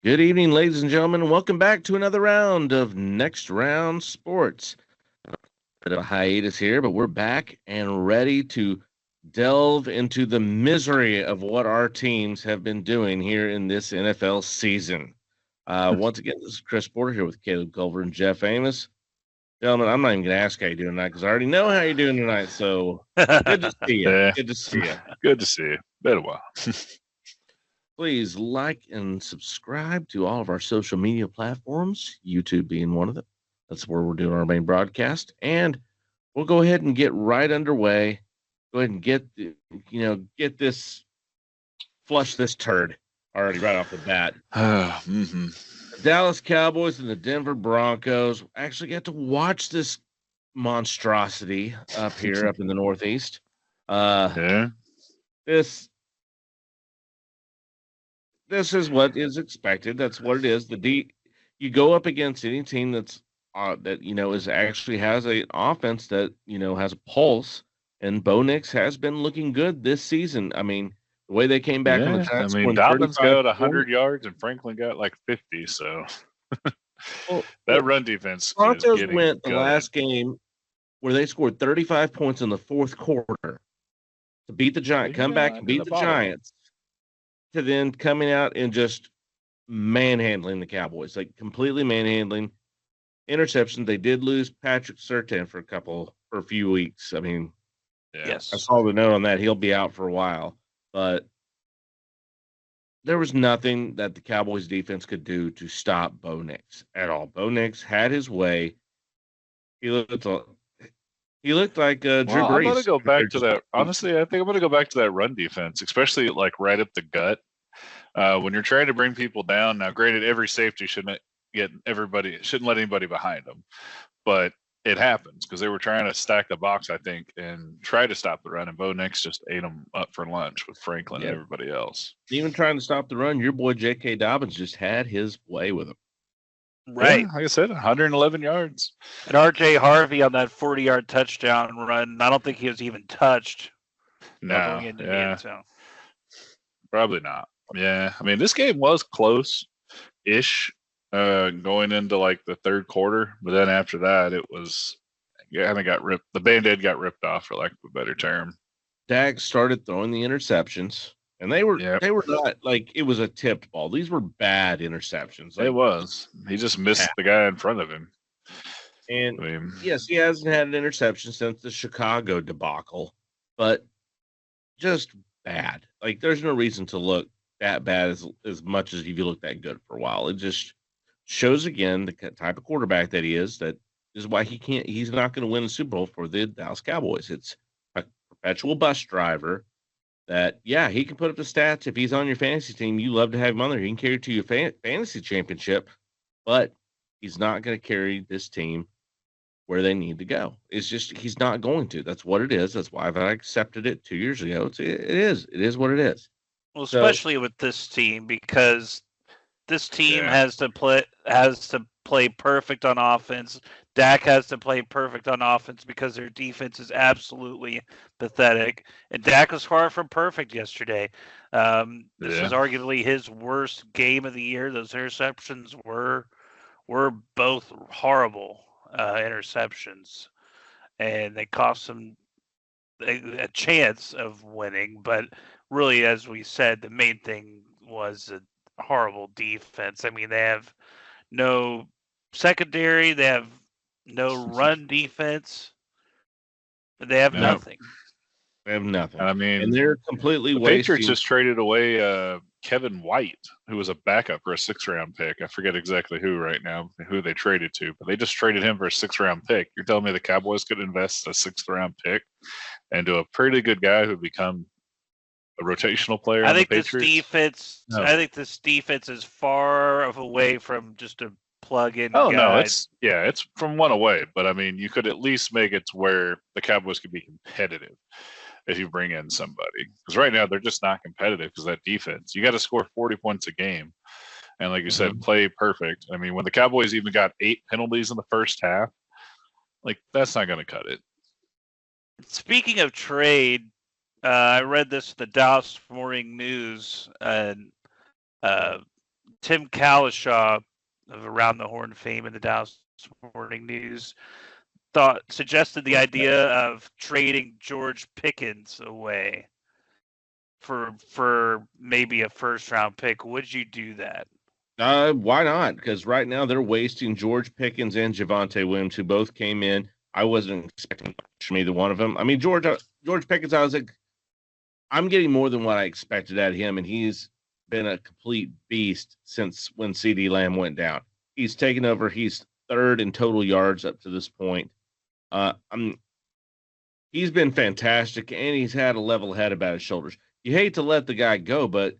Good evening, ladies and gentlemen. Welcome back to another round of Next Round Sports. Bit of a hiatus here, but we're back and ready to delve into the misery of what our teams have been doing here in this NFL season. Once again, this is Chris Porter here with Caleb Culver and Jeff Amos. Gentlemen, I'm not even going to ask how you're doing tonight because I already know how you're doing tonight. So good to see you. Yeah, Good to see you. good to see you. Been a while. Please like and subscribe to all of our social media platforms, YouTube being one of them. That's where we're doing our main broadcast. And we'll go ahead and get right underway. Go ahead and get this, flush this turd already right off the bat. Mm-hmm. The Dallas Cowboys and the Denver Broncos actually get to watch this monstrosity up here, up in the Northeast. Yeah, This this is what is expected. That's what it is. You go up against any team that is actually has an offense that has a pulse, and Bo Nix has been looking good this season. I mean, the way they came back on the yeah. I Giants, mean, scoring Dobbins 35 got points. 100 yards and Franklin got like 50. So Well, that run defense is Broncos getting went the gutted. last game where they scored 35 points in the fourth quarter to beat the Giants, You come back got and in beat the the bottle. Giants, to then coming out and just manhandling the Cowboys, like completely manhandling. Interception. They did lose Patrick Surtain for a few weeks. I mean, Yeah, I Yes. saw the note on that. He'll be out for a while, but there was nothing that the Cowboys defense could do to stop Bo Nix at all. Bo Nix had his way. He looked he looked like Drew well, I'm gonna Brees. go They're back to just that. Honestly, I think I'm gonna go back to that run defense, especially like right up the gut. When you're trying to bring people down. Now, granted, every safety shouldn't let anybody behind them, but it happens because they were trying to stack the box, I think, and try to stop the run. And Bo Nix just ate them up for lunch with Franklin and yeah, everybody else. even trying to stop the run. Your boy J.K. Dobbins just had his way with him. Yeah, Right. like I said, 111 yards. And RJ Harvey on that 40-yard touchdown run, I don't think he was even touched going No, into the yeah, end zone. probably not. Yeah, I mean, this game was close-ish going into like the third quarter, but then after that, it was kind of got ripped. The band-aid got ripped off, for lack of a better term. Dak started throwing the interceptions, and Yeah, they were not like it was a tipped ball. These were bad interceptions. it Like, was. He just yeah. missed the guy in front of him. And I mean, yes, he hasn't had an interception since the Chicago debacle, but just bad. Like, there's no reason to look that bad as much as if you look that good for a while. It just shows again the type of quarterback that he is. That is why he's not going to win the Super Bowl for the Dallas Cowboys. It's a perpetual bus driver that, yeah, he can put up the stats. If he's on your fantasy team, you love to have him on there. He can carry to your fantasy championship, but he's not going to carry this team where they need to go. It's just he's not going to. That's what it is. That's why I accepted it 2 years ago. It is what it is. Well, So especially with this team because this team yeah, has to play perfect on offense. Dak has to play perfect on offense because their defense is absolutely pathetic. And Dak was far from perfect yesterday. This yeah. was arguably his worst game of the year. Those interceptions were both horrible interceptions, and they cost them a chance of winning. But really, as we said, the main thing was a horrible defense. I mean, they have no secondary, they have no run defense, they have No, nothing. they have nothing, and I and mean, they're completely the Patriots wasting. just traded away Kevin White, who was a backup for a 6th round pick. I forget exactly who right now, who they traded to, but they just traded him for a 6th round pick. You're telling me the Cowboys could invest a 6th round pick into a pretty good guy who become a rotational player I on the think this Patriots? defense. I No. think this defense is far of away from just a plug-in Oh no, guy. it's from one away, but I mean, you could at least make it to where the Cowboys could be competitive if you bring in somebody. Because right now they're just not competitive because that defense. You got to score 40 points a game, and like you said, Mhm. play perfect. I mean, when the Cowboys even got 8 penalties in the first half, like that's not going to cut it. Speaking of trade, I read this in the Dallas Morning News, and uh, Tim Kalishaw of Around the Horn fame in the Dallas Morning News suggested the idea of trading George Pickens away for maybe a first round pick. Would you do that? Why not? Because right now they're wasting George Pickens and Javonte Williams, who both came in. I wasn't expecting much from either one of them. I mean, George Pickens, I was like, I'm getting more than what I expected out of him, and he's been a complete beast since when CeeDee Lamb went down. He's taken over. He's third in total yards up to this point. He's been fantastic, and he's had a level head about his shoulders. You hate to let the guy go, but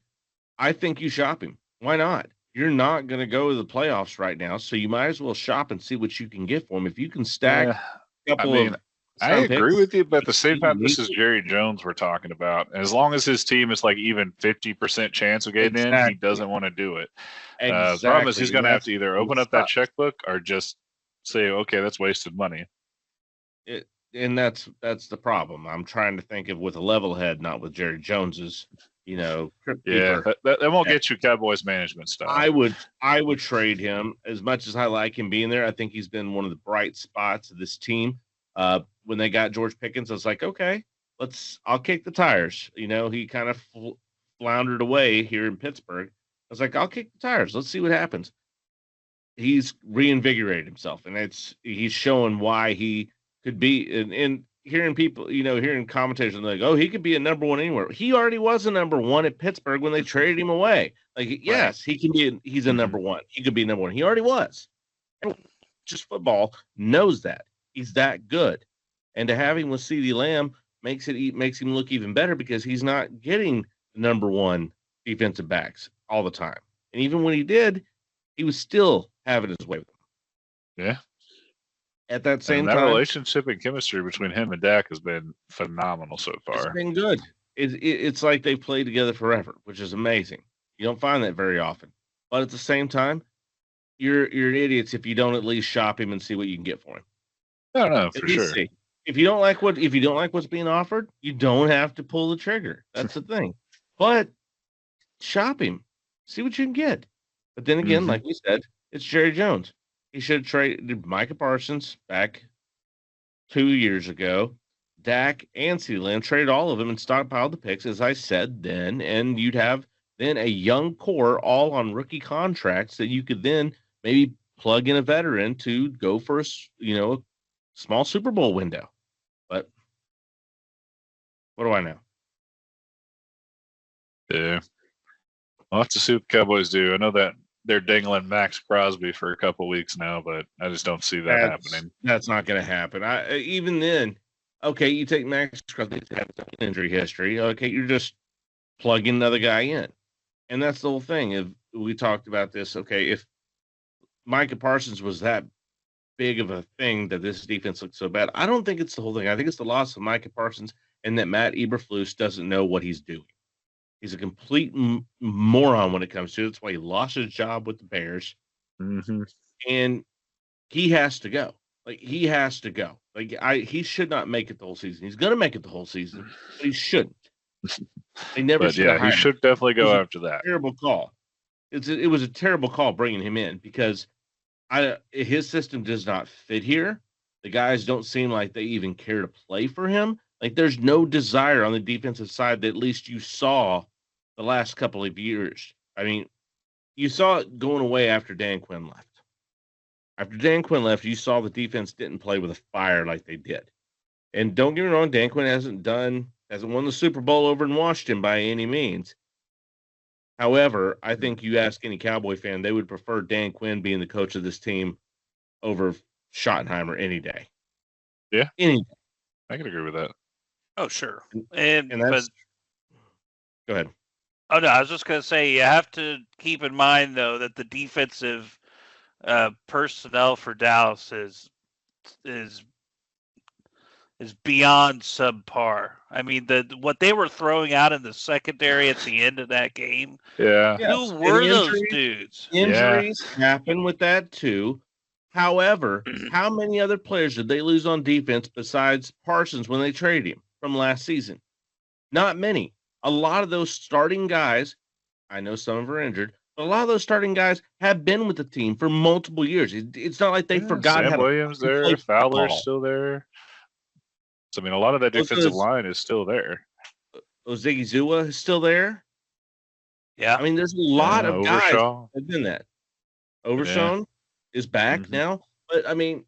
I think you shop him. Why not? You're not going to go to the playoffs right now, so you might as well shop and see what you can get for him. If you can stack a couple of I agree with you, but at the same time, this is Jerry Jones we're talking about. As long as his team is like even 50% chance of getting in, he doesn't want to do it. The problem is he's going to have to either open up that checkbook or just say, okay, that's wasted money. And that's the problem. I'm trying to think of with a level head, not with Jerry Jones's, that won't get you Cowboys management stuff. I would trade him as much as I like him being there. I think he's been one of the bright spots of this team. When they got George Pickens, I was like, okay, I'll kick the tires. He kind of floundered away here in Pittsburgh. I was like, I'll kick the tires. Let's see what happens. He's reinvigorated himself, and he's showing why he could be. And hearing people, hearing commentators and like, oh, he could be a number one anywhere. He already was a number one at Pittsburgh when they traded him away. Like, yes, he can be. He's a number one. He could be number one. He already was. And just football knows that. He's that good. And to have him with CeeDee Lamb makes him look even better because he's not getting number one defensive backs all the time. And even when he did, he was still having his way with them. Yeah. At that same time, that relationship and chemistry between him and Dak has been phenomenal so far. It's been good. It's like they've played together forever, which is amazing. You don't find that very often. But at the same time, you're idiots if you don't at least shop him and see what you can get for him. No, for sure. See. If you don't like what's being offered, you don't have to pull the trigger. That's the thing. But shop him, see what you can get. But then again, like we said, it's Jerry Jones. He should have traded Micah Parsons back 2 years ago. Dak and CeeDee Lamb traded all of them and stockpiled the picks, as I said then, and you'd have then a young core all on rookie contracts that you could then maybe plug in a veteran to go for a small Super Bowl window. But what do I know? Yeah. We'll have to see what the Cowboys do. I know that they're dangling Max Crosby for a couple weeks now, but I just don't see that happening. That's not going to happen. Even then, okay, you take Max Crosby to have an injury history. Okay, you're just plugging another guy in. And that's the whole thing. If we talked about this, okay, if Micah Parsons was that big of a thing that this defense looks so bad, I don't think it's the whole thing. I think it's the loss of Micah Parsons and that Matt Eberflus doesn't know what he's doing. He's a complete moron when it comes to it. That's why he lost his job with the Bears. And he has to go. He has to go. He should not make it the whole season. He's going to make it the whole season, but he shouldn't. They never should. Yeah, he should definitely go after that. Terrible call. It was a terrible call bringing him in because his system does not fit here. The guys don't seem like they even care to play for him. There's no desire on the defensive side that at least you saw the last couple of years. I mean, you saw it going away after Dan Quinn left. After Dan Quinn left, you saw the defense didn't play with a fire like they did. And don't get me wrong, Dan Quinn hasn't won the Super Bowl over in Washington by any means. However, I think you ask any Cowboy fan, they would prefer Dan Quinn being the coach of this team over Schottenheimer any day. Yeah. Any day. I can agree with that. Oh, sure. Go ahead. Oh, no, I was just going to say, you have to keep in mind, though, that the defensive personnel for Dallas is beyond subpar. I mean, what they were throwing out in the secondary at the end of that game. Yeah. Who were those dudes? Injuries happen with that, too. However, how many other players did they lose on defense besides Parsons when they traded him from last season? Not many. A lot of those starting guys, I know some of them are injured, A lot of those starting guys have been with the team for multiple years. It's not like they forgot Sam how to Williams fucking play there, Fowler's football. still there. So I mean, a lot of that defensive line is still there. Ozigi Zua is still there. Yeah. I mean, there's a lot of guys Overshaw. that have been that. Overshawn is back now. But, I mean,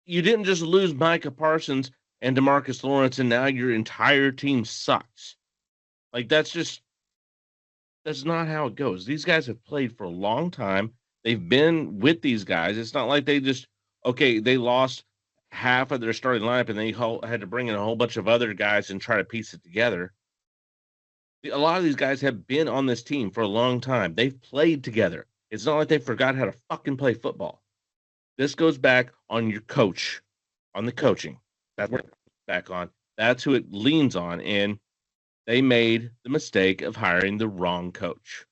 you didn't just lose Micah Parsons and DeMarcus Lawrence, and now your entire team sucks. Like, that's not how it goes. These guys have played for a long time. They've been with these guys. It's not like they lost half of their starting lineup and they had to bring in a whole bunch of other guys and try to piece it together. A lot of these guys have been on this team for a long time. They've played together. It's not like they forgot how to fucking play football. This goes back on your coach, on the coaching. That's what it's back on. That's who it leans on. And they made the mistake of hiring the wrong coach.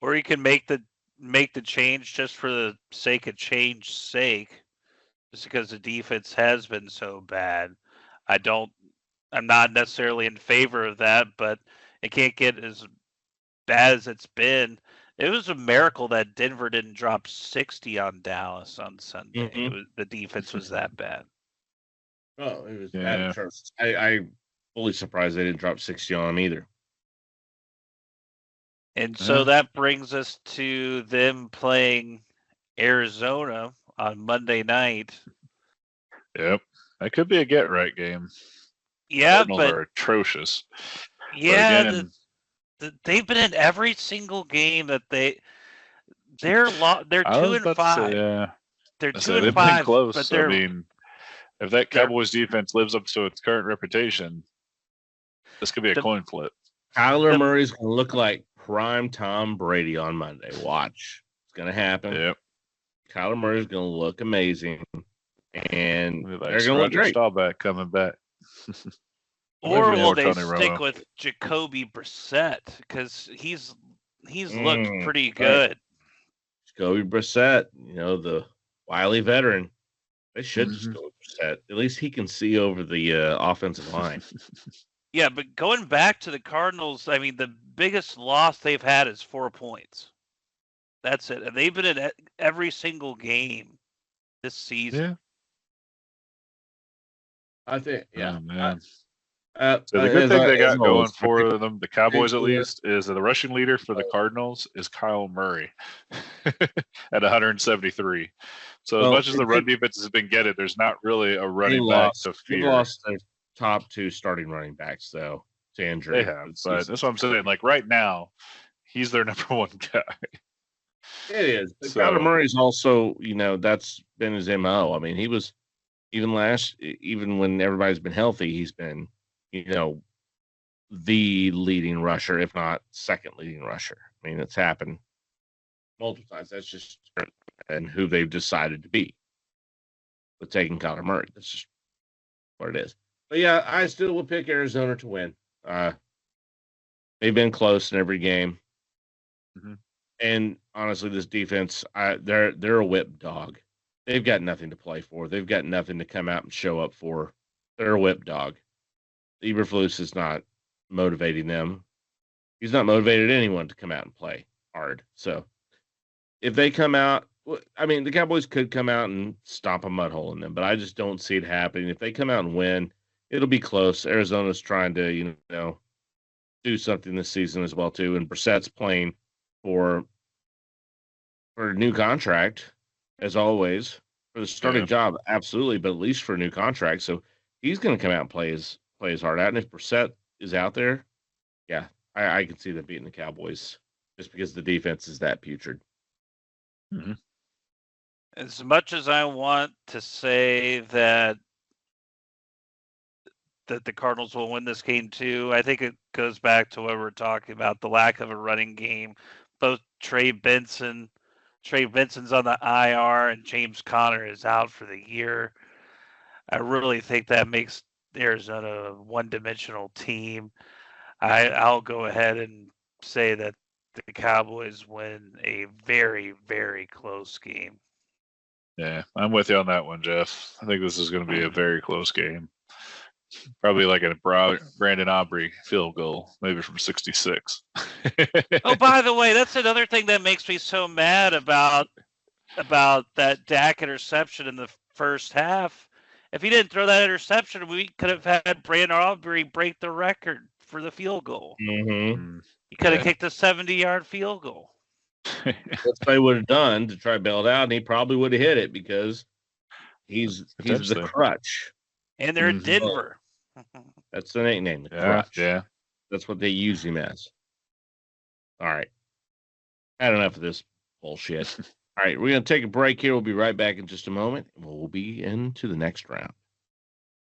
Or you can make the change just for the sake of change's sake, just because the defense has been so bad. I'm not necessarily in favor of that, but it can't get as bad as it's been. It was a miracle that Denver didn't drop 60 on Dallas on Sunday. The defense was that bad. Oh, it was bad. I fully surprised they didn't drop 60 on them either. And so that brings us to them playing Arizona on Monday night. Yep. That could be a get-right game. Yeah, Cardinals but are atrocious. Yeah, they've been in every single game that they're 2-5. They're 2-5. Close. But I mean, if that Cowboys defense lives up to its current reputation, this could be a coin flip. Kyler Murray's going to look like prime Tom Brady on Monday. Watch. It's going to happen. Yep. Kyler Murray's going to look amazing. And they're going to look great. Staubach coming back. Or will they stick with Jacoby Brissett? Because he's looked pretty good. Jacoby Brissett, the wily veteran. They should just go with Brissett. At least he can see over the offensive line. Yeah, but going back to the Cardinals, I mean, the biggest loss they've had is 4 points. That's it. And they've been in every single game this season. Yeah. I think, yeah. Oh, man. So the good thing they got going for them, the Cowboys at least, is that the rushing leader for the Cardinals is Kyle Murray at 173. So as much as the run defense has been getting, there's not really a running back to fear. They lost their top two starting running backs, though, to injury. They have, but that's what I'm saying. Like right now, he's their number one guy. It is. But Kyler Murray's also, that's been his MO. I mean, he was even when everybody's been healthy, he's been, the leading rusher, if not second leading rusher. I mean, it's happened multiple times. That's just and who they've decided to be with taking Kyler Murray. That's just what it is. But yeah, I still will pick Arizona to win. They've been close in every game. Mm-hmm. And honestly, this defense, they're a whip dog. They've got nothing to play for. They've got nothing to come out and show up for. They're a whip dog. Eberflus is not motivating them. He's not motivated anyone to come out and play hard. So if they come out, I mean, the Cowboys could come out and stomp a mud hole in them, but I just don't see it happening. If they come out and win, it'll be close. Arizona's trying to, do something this season as well too, and Brissett's playing for a new contract, as always, for the starting job, absolutely, but at least for a new contract. So he's going to come out and play his heart out. And if Brissett is out there, yeah, I can see them beating the Cowboys just because the defense is that putrid. Mm-hmm. As much as I want to say that the Cardinals will win this game too, I think it goes back to what we're talking about, the lack of a running game. Both Trey Benson's on the IR and James Conner is out for the year. I really think that makes Arizona a one-dimensional team. I'll go ahead and say that the Cowboys win a very, very close game. Yeah, I'm with you on that one, Jeff. I think this is going to be a very close game. Probably like a Brandon Aubrey field goal, maybe from 66. Oh, by the way, that's another thing that makes me so mad about that Dak interception in the first half. If he didn't throw that interception, we could have had Brandon Aubrey break the record for the field goal. Mm-hmm. He could have kicked a 70-yard field goal. That's what they would have done to try to bail it out, and he probably would have hit it because he's the crutch. And they're in Denver. That's the nickname, the crutch. Yeah. That's what they use him as. All right. Had enough of this bullshit. All right, we're going to take a break here. We'll be right back in just a moment, and we'll be into the next round.